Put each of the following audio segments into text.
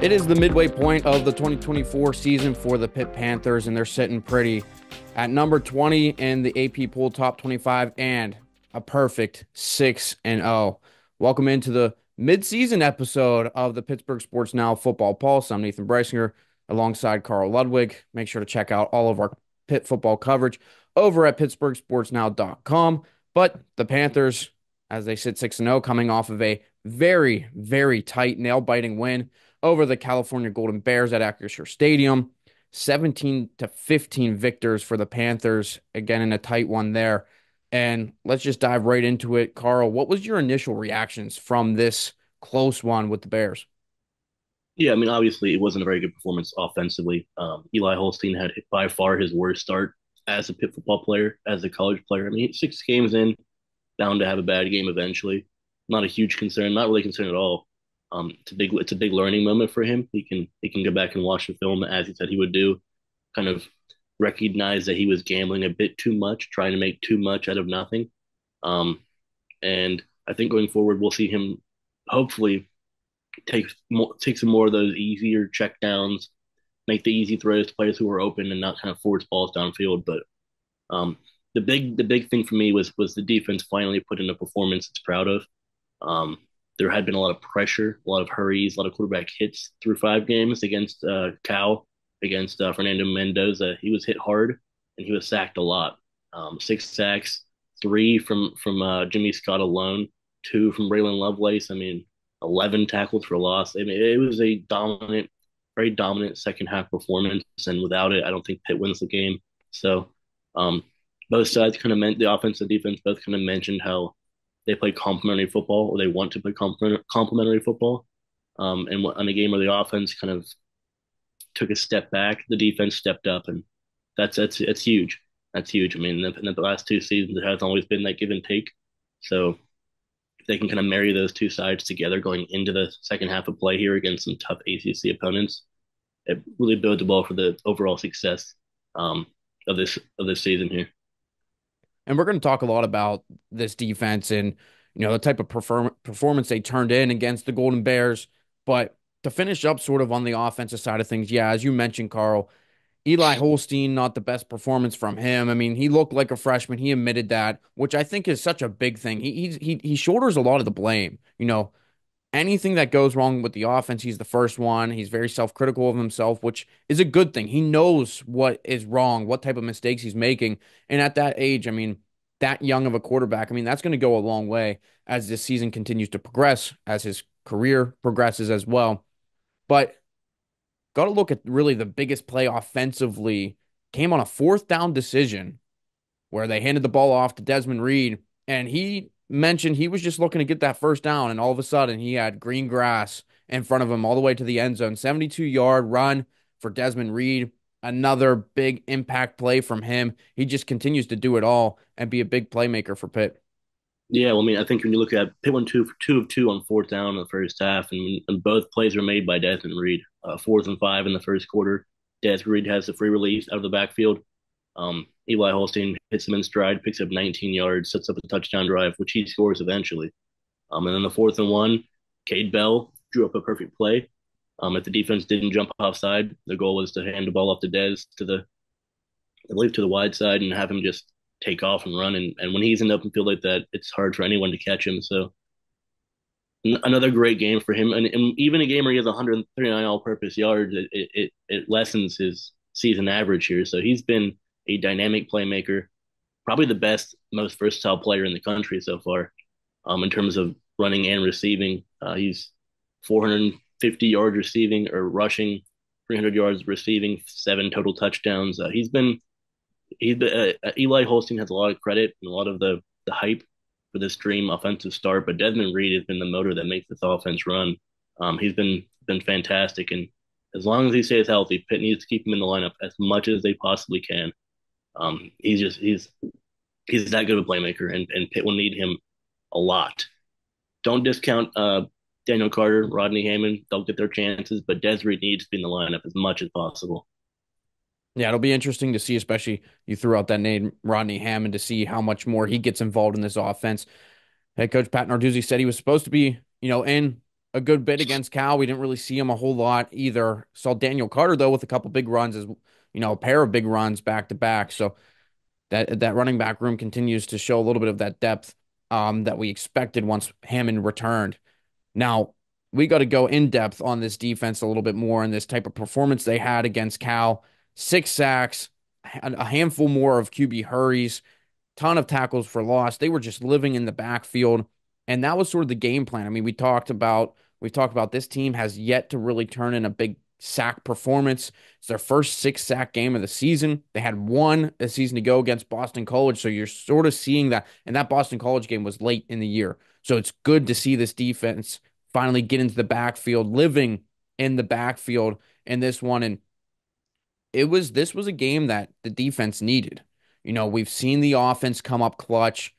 It is the midway point of the 2024 season for the Pitt Panthers, and they're sitting pretty at number 20 in the AP poll top 25 and a perfect 6-0. Welcome into the midseason episode of the Pittsburgh Sports Now Football Pulse. I'm Nathan Breisinger alongside Karl Ludwig. Make sure to check out all of our Pitt football coverage over at pittsburghsportsnow.com. But the Panthers, as they sit 6-0, coming off of a very, very tight, nail-biting win over the California Golden Bears at Acrisure Stadium. 17-15 victors for the Panthers, again in a tight one there. And let's just dive right into it. Karl, what was your initial reactions from this close one with the Bears? Yeah, I mean, obviously, it wasn't a very good performance offensively. Eli Holstein had by far his worst start as a Pitt football player, as a college player. I mean, 6 games in, bound to have a bad game eventually. Not a huge concern, not really concerned at all. It's a big learning moment for him. He can go back and watch the film as he said he would do, kind of recognize that he was gambling a bit too much, trying to make too much out of nothing. Um, and I think going forward, we'll see him hopefully take some more of those easier check downs, make the easy throws to players who are open, and not kind of force balls downfield. But um, the big thing for me was the defense finally put in a performance it's proud of. Um, there had been a lot of pressure, a lot of hurries, a lot of quarterback hits through 5 games against Cal, against Fernando Mendoza. He was hit hard and he was sacked a lot. 6 sacks, three from Jimmy Scott alone, two from Braylon Lovelace. I mean, 11 tackles for loss. I mean, it was a dominant, very dominant second half performance, and without it, I don't think Pitt wins the game. So, um, both sides kind of meant the offense and defense both kind of mentioned how they play complementary football, or they want to play complementary football. And on a game where the offense kind of took a step back, the defense stepped up, and that's huge. That's huge. I mean, in the last 2 seasons, it has always been that give and take. So if they can kind of marry those two sides together going into the second half of play here against some tough ACC opponents, it really bodes well for the overall success um, of this season here. And we're going to talk a lot about this defense and the type of performance they turned in against the Golden Bears. But to finish up sort of on the offensive side of things, yeah, as you mentioned, Karl, Eli Holstein, not the best performance from him. I mean, he looked like a freshman. He admitted that, which I think is such a big thing. He shoulders a lot of the blame. Anything that goes wrong with the offense, he's the first one. He's very self-critical of himself, which is a good thing. He knows what is wrong, what type of mistakes he's making. And at that age, I mean, that young of a quarterback, I mean, that's going to go a long way as this season continues to progress, as his career progresses as well. But got to look at really the biggest play offensively. Came on a fourth down decision where they handed the ball off to Desmond Reed, and he mentioned he was just looking to get that first down, and all of a sudden he had green grass in front of him all the way to the end zone. 72-yard run for Desmond Reed. Another big impact play from him. He just continues to do it all and be a big playmaker for Pitt. Yeah, well, I mean, I think when you look at Pitt went two for two of two on fourth down in the first half, and both plays were made by Desmond Reed. 4th and 5 in the first quarter. Desmond Reed has the free release out of the backfield. Eli Holstein hits him in stride, picks up 19 yards, sets up a touchdown drive, which he scores eventually. And then the 4th and 1, Cade Bell drew up a perfect play. If the defense didn't jump offside, the goal was to hand the ball off to Dez I believe, to the wide side and have him just take off and run. And when he's in the open field like that, it's hard for anyone to catch him. So another great game for him. And even a game where he has 139 all-purpose yards, it lessens his season average here. So he's been a dynamic playmaker, probably the best, most versatile player in the country so far, in terms of running and receiving. He's 450 yards receiving or rushing, 300 yards receiving, 7 total touchdowns. Eli Holstein has a lot of credit and a lot of the hype for this dream offensive start, but Desmond Reed has been the motor that makes this offense run. He's been fantastic, and as long as he stays healthy, Pitt needs to keep him in the lineup as much as they possibly can. He's that good of a playmaker, and Pitt will need him a lot. Don't discount Daniel Carter, Rodney Hammond. They'll get their chances, but Des Reed needs to be in the lineup as much as possible. Yeah, it'll be interesting to see, especially you threw out that name, Rodney Hammond, to see how much more he gets involved in this offense. Head coach Pat Narduzzi said he was supposed to be, in a good bit against Cal. We didn't really see him a whole lot either. Saw Daniel Carter though with a couple big runs, as a pair of big runs back to back. So that running back room continues to show a little bit of that depth that we expected once Hammond returned. Now, we got to go in depth on this defense a little bit more and this type of performance they had against Cal. 6 sacks, a handful more of QB hurries, ton of tackles for loss. They were just living in the backfield, and that was sort of the game plan. I mean, we talked about this team has yet to really turn in a big sack performance. It's their first 6 sack game of the season. They had one a season to go against Boston College, so you're sort of seeing that. And that Boston College game was late in the year, so it's good to see this defense finally get into the backfield, living in the backfield in this one. And this was a game that the defense needed. We've seen the offense come up clutch,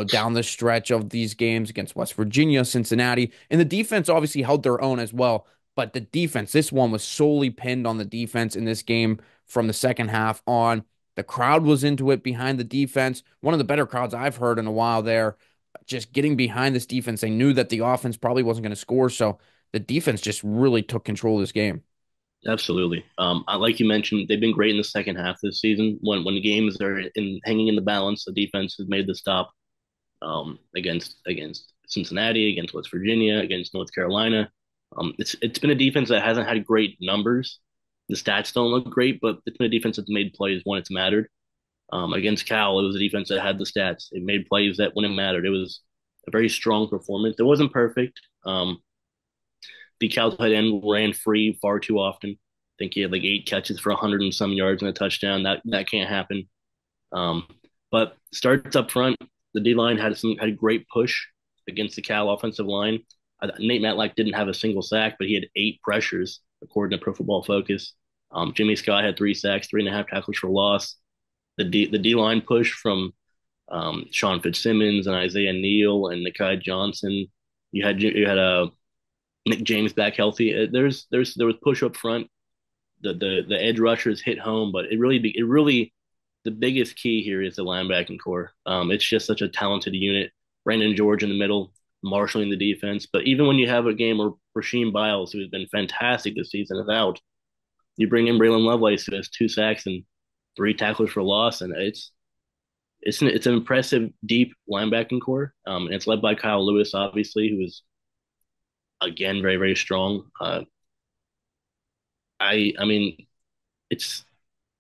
down the stretch of these games against West Virginia, Cincinnati, and the defense obviously held their own as well. But the defense, this one was solely pinned on the defense in this game from the second half on. The crowd was into it behind the defense. One of the better crowds I've heard in a while there, just getting behind this defense. They knew that the offense probably wasn't going to score, so the defense just really took control of this game. Absolutely. Like you mentioned, they've been great in the second half this season. When the games are hanging in the balance, the defense has made the stop against Cincinnati, against West Virginia, against North Carolina. It's been a defense that hasn't had great numbers. The stats don't look great, but it's been a defense that's made plays when it's mattered. Against Cal, it was a defense that had the stats. It made plays that when it mattered. It was a very strong performance. It wasn't perfect. The Cal tight end ran free far too often. I think he had like 8 catches for 100 and some yards and a touchdown. That can't happen. Um, but starts up front, the D line had a great push against the Cal offensive line. Nate Matlack didn't have a single sack, but he had 8 pressures according to Pro Football Focus. Jimmy Scott had 3 sacks, 3.5 tackles for loss. The D line push from Sean Fitzsimmons and Isaiah Neal and Nakai Johnson. You had Nick James back healthy. There was push up front. The edge rushers hit home, but it really the biggest key here is the linebacking core. It's just such a talented unit. Brandon George in the middle, marshaling the defense. But even when you have a game where Rasheem Biles, who has been fantastic this season, is out, you bring in Braylon Lovelace, who has 2 sacks and 3 tackles for loss, and it's an impressive deep linebacking core. And it's led by Kyle Lewis, obviously, who is again very very strong. I mean, it's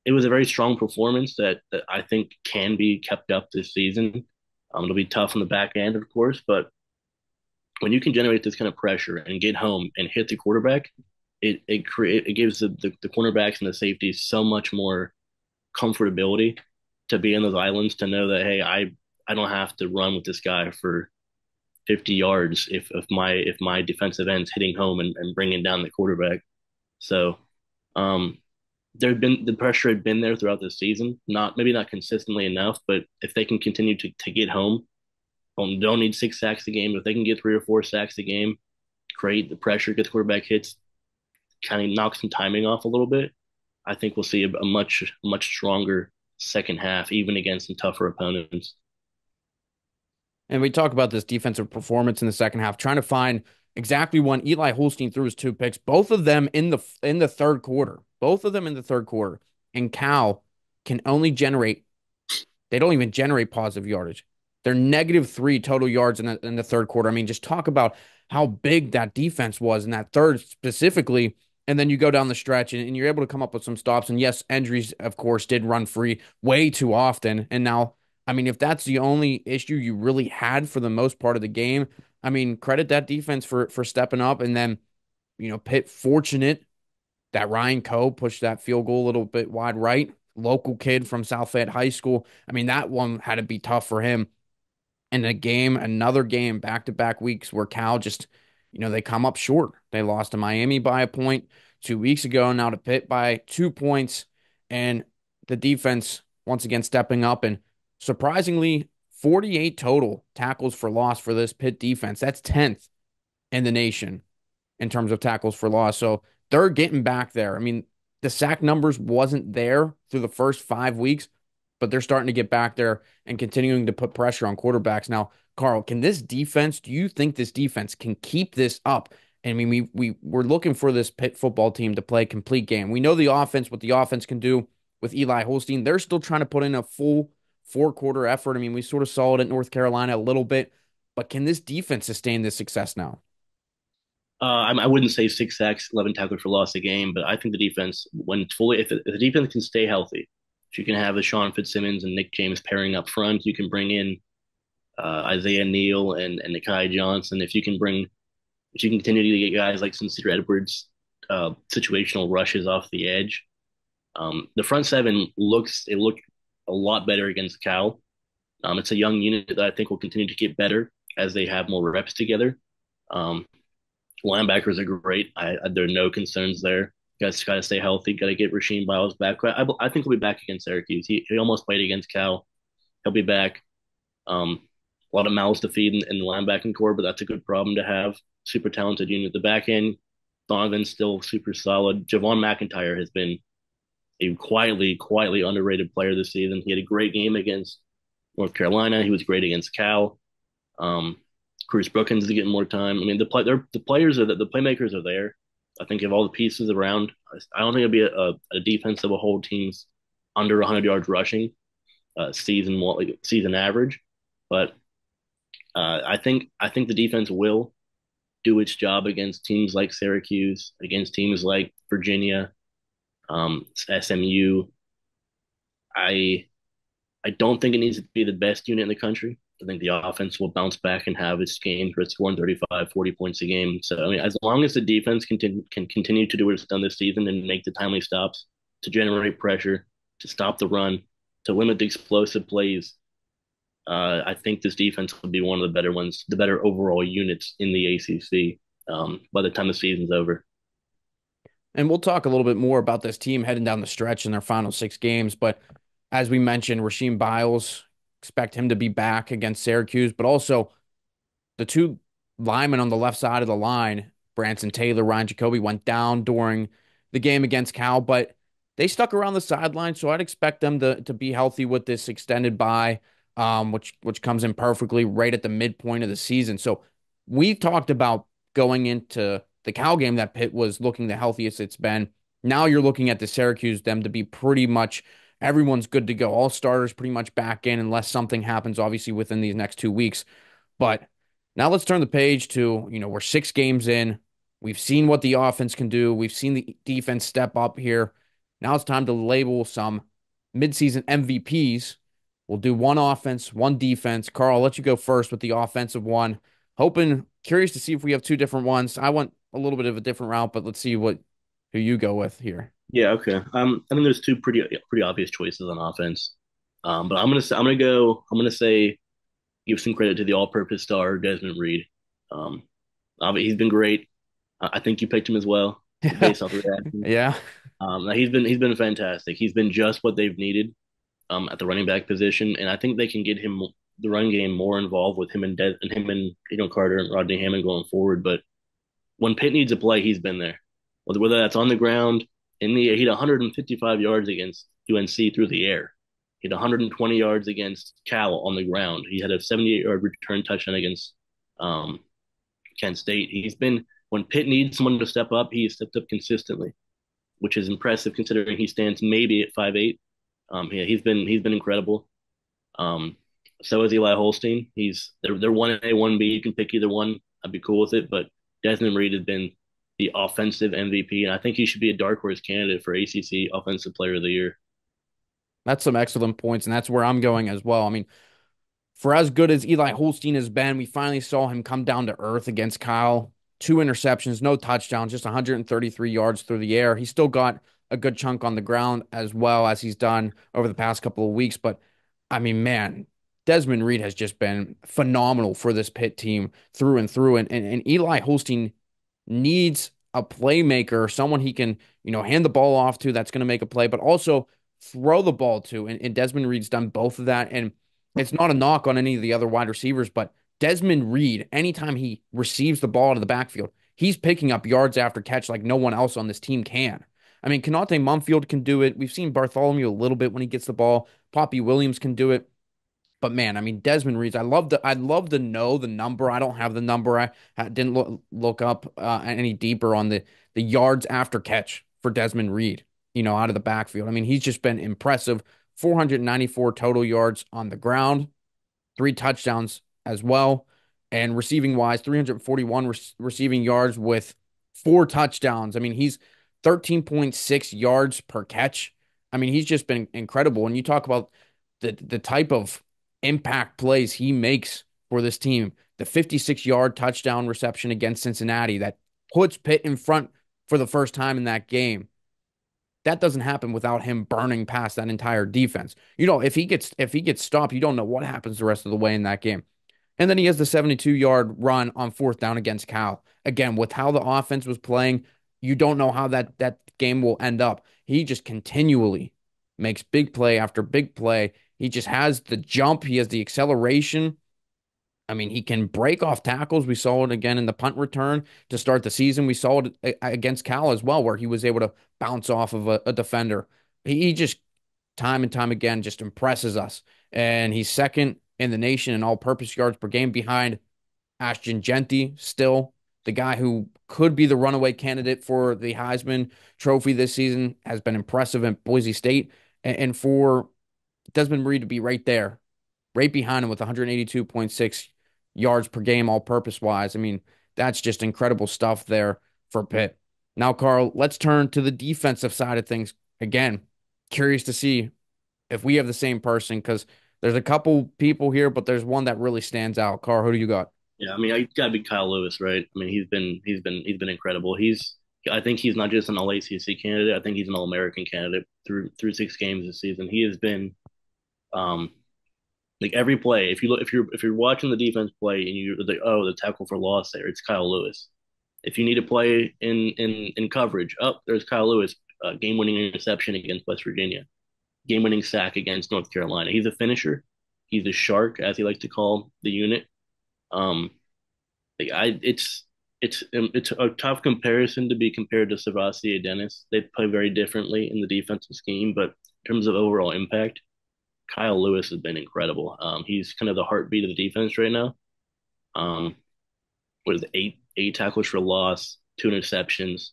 it was a very strong performance that I think can be kept up this season. It'll be tough on the back end, of course, but when you can generate this kind of pressure and get home and hit the quarterback, it gives the cornerbacks and the safeties so much more comfortability to be in those islands, to know that, hey, I don't have to run with this guy for 50 yards if my defensive end's hitting home and bringing down the quarterback. So um, the pressure had been there throughout the season, not maybe not consistently enough, but if they can continue to get home, don't need 6 sacks a game. If they can get 3 or 4 sacks a game, create the pressure, get the quarterback hits, kind of knock some timing off a little bit, I think we'll see a much stronger second half, even against some tougher opponents. And we talk about this defensive performance in the second half, trying to find exactly when Eli Holstein threw his 2 picks, both of them in the third quarter. Both of them in the third quarter. And Cal can only generate, they don't even generate positive yardage. They're -3 total yards in the third quarter. I mean, just talk about how big that defense was in that third specifically. And then you go down the stretch and you're able to come up with some stops. And yes, injuries, of course, did run free way too often. And now, I mean, if that's the only issue you really had for the most part of the game, I mean, credit that defense for stepping up. And then, Pitt fortunate that Ryan Coe pushed that field goal a little bit wide right. Local kid from South Fayette High School. I mean, that one had to be tough for him. And another game, back-to-back weeks where Cal just, they come up short. They lost to Miami by a point 2 weeks ago, now to Pitt by 2 points. And the defense, once again, stepping up. And surprisingly, 48 total tackles for loss for this Pitt defense. That's 10th in the nation in terms of tackles for loss. So they're getting back there. I mean, the sack numbers wasn't there through the first 5 weeks, but they're starting to get back there and continuing to put pressure on quarterbacks. Now, Karl, do you think this defense can keep this up I mean, we're looking for this Pitt football team to play a complete game. We know the offense, what the offense can do with Eli Holstein. They're still trying to put in a full four-quarter effort. I mean, we sort of saw it at North Carolina a little bit, but can this defense sustain this success now? I wouldn't say 6 sacks, 11 tackles for loss a game, but I think the defense, when it's fully, if the defense can stay healthy, if you can have the Sean Fitzsimmons and Nick James pairing up front, you can bring in Isaiah Neal and Nakai Johnson. If you can continue to get guys like Sincere Edwards, situational rushes off the edge, the front seven looked a lot better against Cal. It's a young unit that I think will continue to get better as they have more reps together. Um, Linebackers are great. There are no concerns there. Guys got to stay healthy. Got to get Rasheem Biles back. I think he'll be back against Syracuse. He almost played against Cal. He'll be back. A lot of mouths to feed in the linebacking core, but that's a good problem to have. Super talented unit at the back end. Donovan's still super solid. Javon McIntyre has been a quietly underrated player this season. He had a great game against North Carolina. He was great against Cal. Um, Cruz Brookins is getting more time. I mean, the players are the playmakers are there. I think if all the pieces around, I don't think it'll be a defense that will hold teams under 100 yards rushing season average, but I think the defense will do its job against teams like Syracuse, against teams like Virginia, SMU. I I don't think it needs to be the best unit in the country. I think the offense will bounce back and have its games where it's scoring 35, 40 points a game. So, I mean, as long as the defense can continue to do what it's done this season and make the timely stops to generate pressure, to stop the run, to limit the explosive plays, I think this defense will be one of the better ones, the better overall units in the ACC by the time the season's over. And we'll talk a little bit more about this team heading down the stretch in their final 6 games. But as we mentioned, Rasheem Biles, expect him to be back against Syracuse, but also the two linemen on the left side of the line, Branson Taylor, Ryan Jacoby, went down during the game against Cal, but they stuck around the sideline. So I'd expect them to be healthy with this extended bye, which comes in perfectly right at the midpoint of the season. So we talked about going into the Cal game that Pitt was looking the healthiest it's been. Now you're looking at the Syracuse, them to be pretty much everyone's good to go. All starters pretty much back in unless something happens, obviously, within these next 2 weeks. But now let's turn the page to, we're 6 games in. We've seen what the offense can do. We've seen the defense step up here. Now it's time to label some midseason MVPs. We'll do one offense, one defense. Karl, I'll let you go first with the offensive one. Curious to see if we have two different ones. I went a little bit of a different route, but let's see who you go with here. Yeah, okay. I think there's two pretty obvious choices on offense. But I'm gonna say give some credit to the all-purpose star Desmond Reed. Um, he's been great. I think you picked him as well based off the reaction. Yeah. He's been fantastic. He's been just what they've needed at the running back position, and I think they can get him the run game more involved with him and Carter and Rodney Hammond going forward. But when Pitt needs a play, he's been there. Whether that's on the ground, he had 155 yards against UNC through the air. He had 120 yards against Cal on the ground. He had a 78-yard return touchdown against um, Kent State. When Pitt needs someone to step up, he has stepped up consistently, which is impressive considering he stands maybe at 5'8". Yeah, he's been incredible. Um, so is Eli Holstein. They're 1A, 1B. You can pick either one. I'd be cool with it. But Desmond Reed has been the offensive MVP, and I think he should be a dark horse candidate for ACC Offensive Player of the Year. That's some excellent points, and that's where I'm going as well. I mean, for as good as Eli Holstein has been, we finally saw him come down to earth against Kyle. 2 interceptions, no touchdowns, just 133 yards through the air. He still got a good chunk on the ground as well as he's done over the past couple of weeks. But I mean, man, Desmond Reed has just been phenomenal for this Pitt team through and through. And Eli Holstein needs a playmaker, someone he can, hand the ball off to that's going to make a play, but also throw the ball to. And Desmond Reed's done both of that. And it's not a knock on any of the other wide receivers, but Desmond Reed, anytime he receives the ball out of the backfield, he's picking up yards after catch like no one else on this team can. I mean, Kanate Mumfield can do it. We've seen Bartholomew a little bit when he gets the ball. Poppy Williams can do it. But man, I mean, Desmond Reed, I'd love to know the number. I don't have the number. Didn't look up any deeper on the yards after catch for Desmond Reed, out of the backfield. I mean, he's just been impressive. 494 total yards on the ground, three touchdowns as well. And receiving wise, 341 receiving yards with four touchdowns. I mean, he's 13.6 yards per catch. I mean, he's just been incredible. And you talk about the type of impact plays he makes for this team. The 56-yard touchdown reception against Cincinnati that puts Pitt in front for the first time in that game. That doesn't happen without him burning past that entire defense. If he gets stopped, you don't know what happens the rest of the way in that game. And then he has the 72-yard run on fourth down against Cal. Again, with how the offense was playing, you don't know how that game will end up. He just continually makes big play after big play. He just has the jump, he has the acceleration. I mean, he can break off tackles. We saw it again in the punt return to start the season. We saw it against Cal as well, where he was able to bounce off of a defender. He just time and time again just impresses us. And he's second in the nation in all-purpose yards per game behind Ashton Genty, still the guy who could be the runaway candidate for the Heisman Trophy this season, has been impressive at Boise State. And for Desmond Reed to be right there, right behind him with 182.6 yards per game, all purpose wise. I mean, that's just incredible stuff there for Pitt. Now, Karl, let's turn to the defensive side of things. Again, curious to see if we have the same person because there's a couple people here, but there's one that really stands out. Karl, who do you got? Yeah, I mean, I got to be Kyle Lewis, right? I mean, he's been incredible. I think he's not just an All ACC candidate. I think he's an All American candidate through 6 games this season. He has been um like every play. If you're watching the defense play and you're like, oh, the tackle for loss there, it's Kyle Lewis. If you need to play in coverage, up there's Kyle Lewis, game winning interception against West Virginia, game winning sack against North Carolina. He's a finisher. He's a shark, as he likes to call the unit. Um, like I, it's a tough comparison to be compared to Savasi Dennis. They play very differently in the defensive scheme, but in terms of overall impact, Kyle Lewis has been incredible. He's kind of the heartbeat of the defense right now. Um, with eight tackles for loss, two interceptions,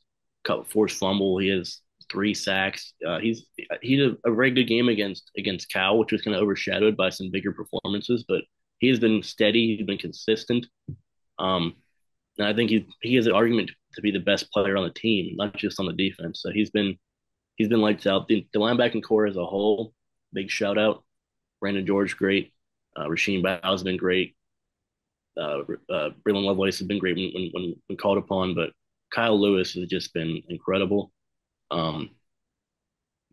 forced fumble. He has 3 sacks. He had a very good game against Cal, which was kind of overshadowed by some bigger performances, but he has been steady. He's been consistent. Um, and I think he has an argument to be the best player on the team, not just on the defense. So he's been lights out. The linebacking core as a whole, big shout out. Brandon George, great. Rasheem Bow's been great. Braylon Lovelace has been great when called upon, but Kyle Lewis has just been incredible. Um,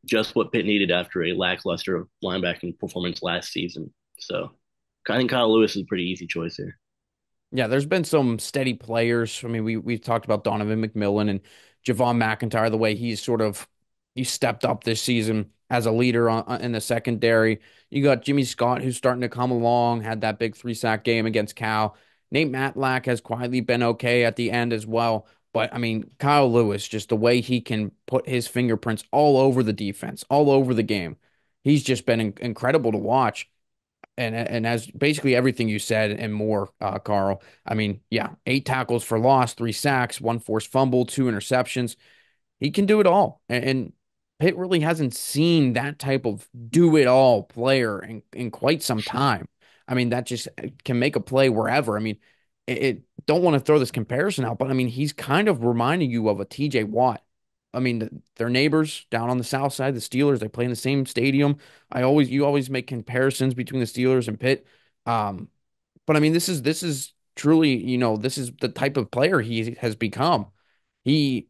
just what Pitt needed after a lackluster linebacking performance last season. So I think Kyle Lewis is a pretty easy choice here. Yeah, there's been some steady players. I mean, we've talked about Donovan McMillan and Javon McIntyre, the way he stepped up this season as a leader in the secondary. You got Jimmy Scott, who's starting to come along, had that big 3-sack game against Cal. Nate Matlack has quietly been okay at the end as well. But I mean, Kyle Lewis, just the way he can put his fingerprints all over the defense, all over the game. He's just been incredible to watch and as basically everything you said and more, Karl. I mean, yeah, 8 tackles for loss, 3 sacks, one forced fumble, 2 interceptions. He can do it all, and Pitt really hasn't seen that type of do it all player in quite some time. I mean, that just can make a play wherever. I mean, don't want to throw this comparison out, but I mean, he's kind of reminding you of a TJ Watt. I mean, they're neighbors down on the south side, the Steelers. They play in the same stadium. You always make comparisons between the Steelers and Pitt. Um, but I mean, this is truly, this is the type of player he has become. He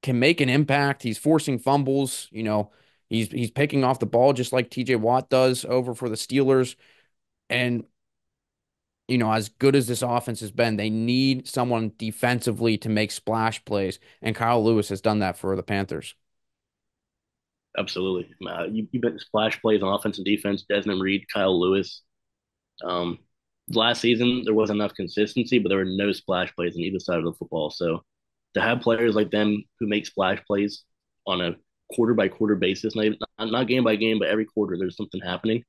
can make an impact. He's forcing fumbles. He's picking off the ball just like TJ Watt does over for the Steelers. And as good as this offense has been, they need someone defensively to make splash plays, and Kyle Lewis has done that for the Panthers. Absolutely. You bet splash plays on offense and defense. Desmond Reed, Kyle Lewis. Um, Last season there wasn't enough consistency, but there were no splash plays on either side of the football. So to have players like them who make splash plays on a quarter by quarter basis, not game by game, but every quarter there's something happening.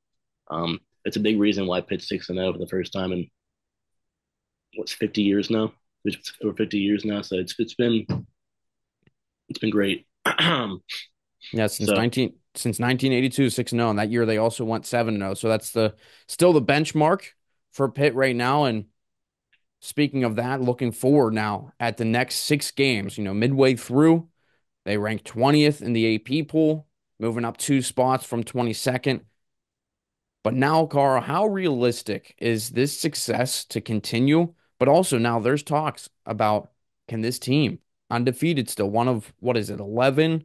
it's a big reason why Pitt's 6-0 for the first time in what's 50 years now. It's over 50 years now, so it's been great. Yeah, So since 1982, 6-0, and that year they also went 7-0. So that's the still the benchmark for Pitt right now. And speaking of that, looking forward now at the next six games, midway through, they ranked 20th in the AP poll, moving up two spots from 22nd. But now, Carl, how realistic is this success to continue? But also now there's talks about, can this team, undefeated still, one of what is it, 11?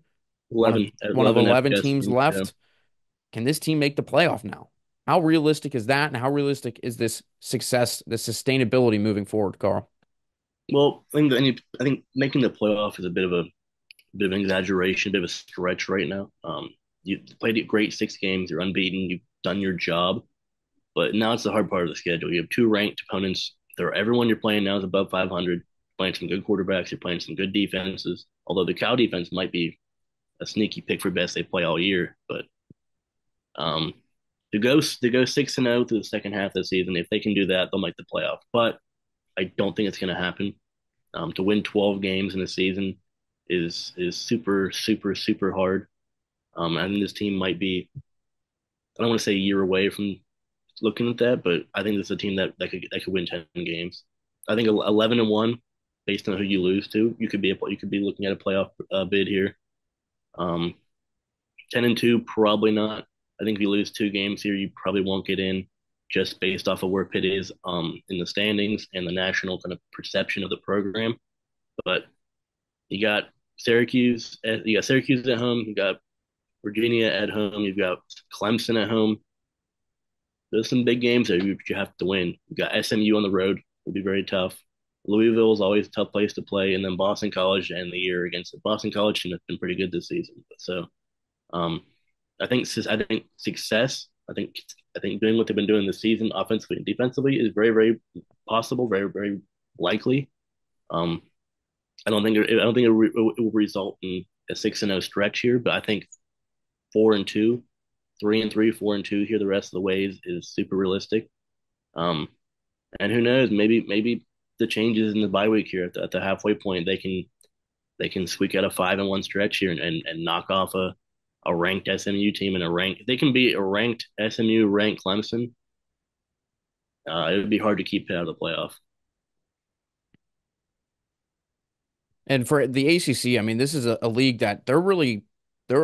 One of 11 11 FBS teams teams. Yeah. left. Can this team make the playoff now? How realistic is that? And how realistic is this success, the sustainability moving forward, Carl? Well, I think making the playoff is a bit of an exaggeration, a bit of a stretch right now. You played a great 6 games. You're unbeaten. You've done your job, but now it's the hard part of the schedule. You have two ranked opponents. Everyone you're playing now is above 500. Playing some good quarterbacks. You're playing some good defenses. Although the Cal defense might be a sneaky pick for best they play all year, but um, to go 6-0 through the second half of the season, if they can do that, they'll make the playoff. But I don't think it's going to happen. To win 12 games in a season is super super super hard. I think this team might be, I don't want to say a year away from looking at that, but I think this is a team that could win 10 games. I think 11-1, based on who you lose to, you could be looking at a playoff bid here. 10-2, probably not. I think if you lose 2 games here, you probably won't get in, just based off of where Pitt is in the standings and the national kind of perception of the program. But you got Syracuse at home, you got Virginia at home, you've got Clemson at home. There's some big games that you have to win. You got SMU on the road, will be very tough. Louisville is always a tough place to play, and then Boston College to end the year against the Boston College team has been pretty good this season. So um, I think success. I think doing what they've been doing this season, offensively and defensively, is very very possible, very very likely. Um, I don't think it will result in a 6-0 stretch here, but I think 4-2, 3-3, 4-2 here the rest of the ways is super realistic. Um, and who knows? Maybe the changes in the bye week here at the halfway point, they can squeak out a 5-1 stretch here and knock off a ranked SMU team and a ranked. If they can be a ranked SMU, ranked Clemson, it would be hard to keep it out of the playoff. And for the ACC, I mean, this is a league that they're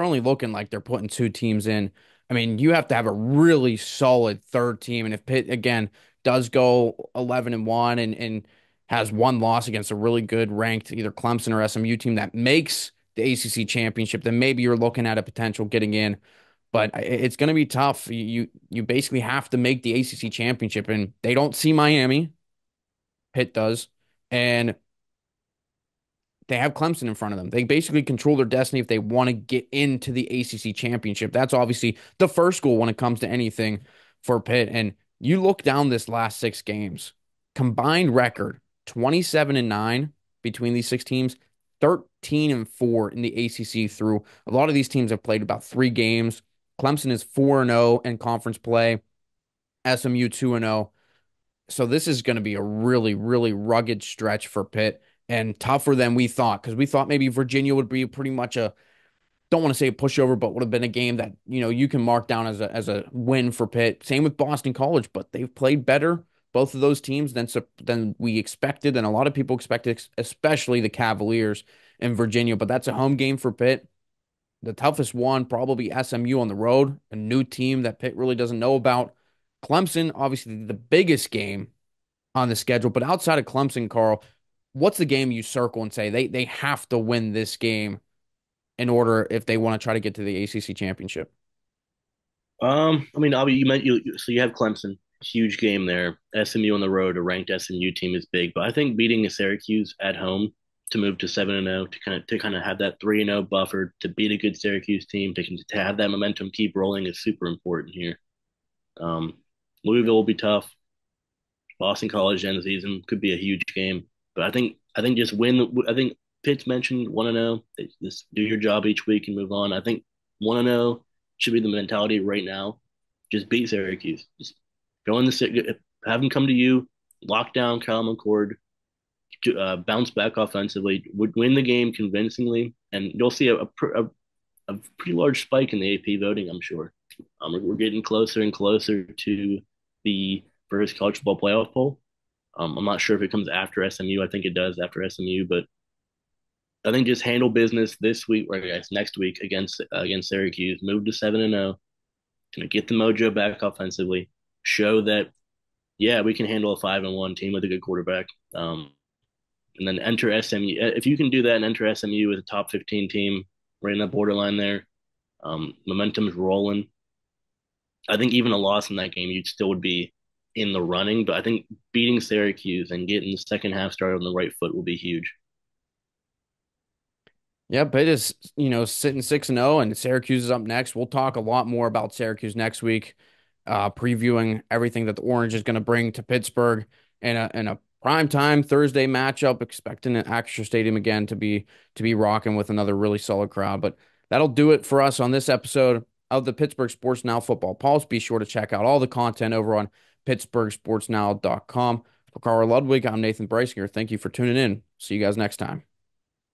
only looking like they're putting two teams in. I mean, you have to have a really solid third team. And if Pitt, again, does go 11-1 and has one loss against a really good ranked either Clemson or SMU team that makes the ACC championship, then maybe you're looking at a potential getting in. But it's going to be tough. You basically have to make the ACC championship, and they don't see Miami. Pitt does. And they have Clemson in front of them. They basically control their destiny if they want to get into the ACC championship. That's obviously the first goal when it comes to anything for Pitt. And you look down this last six games, combined record 27-9 between these six teams, 13-4 in the ACC through. A lot of these teams have played about 3 games. Clemson is 4-0 in conference play, SMU 2-0. So this is going to be a really, really rugged stretch for Pitt and tougher than we thought because we thought maybe Virginia would be pretty much a don't want to say a pushover, but would have been a game that you can mark down as a win for Pitt. Same with Boston College, but they've played better both of those teams than we expected, and a lot of people expected, especially the Cavaliers in Virginia. But that's a home game for Pitt. The toughest one probably SMU on the road, a new team that Pitt really doesn't know about. Clemson, obviously the biggest game on the schedule. But outside of Clemson, Carl, what's the game you circle and say they have to win this game in order if they want to try to get to the ACC championship? I mean, so you have Clemson, huge game there. SMU on the road, a ranked SMU team is big, but I think beating a Syracuse at home to move to 7-0 to kind of have that 3-0 buffer to beat a good Syracuse team to have that momentum keep rolling is super important here. Um, Louisville will be tough. Boston College end of the season could be a huge game, but I think just win. I think Pitt's mentioned 1-0. Just do your job each week and move on. I think 1-0 should be the mentality right now. Just beat Syracuse. Just Go in the have them come to you, lock down Kyle McCord, bounce back offensively, would win the game convincingly, and you'll see a pretty large spike in the AP voting. I'm sure. We're getting closer and closer to the first college football playoff poll. I'm not sure if it comes after SMU. I think it does after SMU, but I think just handle business this week, or I guess next week against Syracuse. Move to 7-0. Gonna get the mojo back offensively. Show that yeah, we can handle a 5-1 team with a good quarterback. And then enter SMU. If you can do that and enter SMU as a top 15 team, right in that borderline there, momentum's rolling. I think even a loss in that game, you'd still would be in the running. But I think beating Syracuse and getting the second half started on the right foot will be huge. Yeah, Pitt is, sitting 6-0 and Syracuse is up next. We'll talk a lot more about Syracuse next week, previewing everything that the Orange is going to bring to Pittsburgh in a prime time Thursday matchup, expecting an Acrisure Stadium again to be rocking with another really solid crowd. But that'll do it for us on this episode of the Pittsburgh Sports Now Football Pulse. Be sure to check out all the content over on pittsburghsportsnow.com. For Karl Ludwig, I'm Nathan Breisinger. Thank you for tuning in. See you guys next time.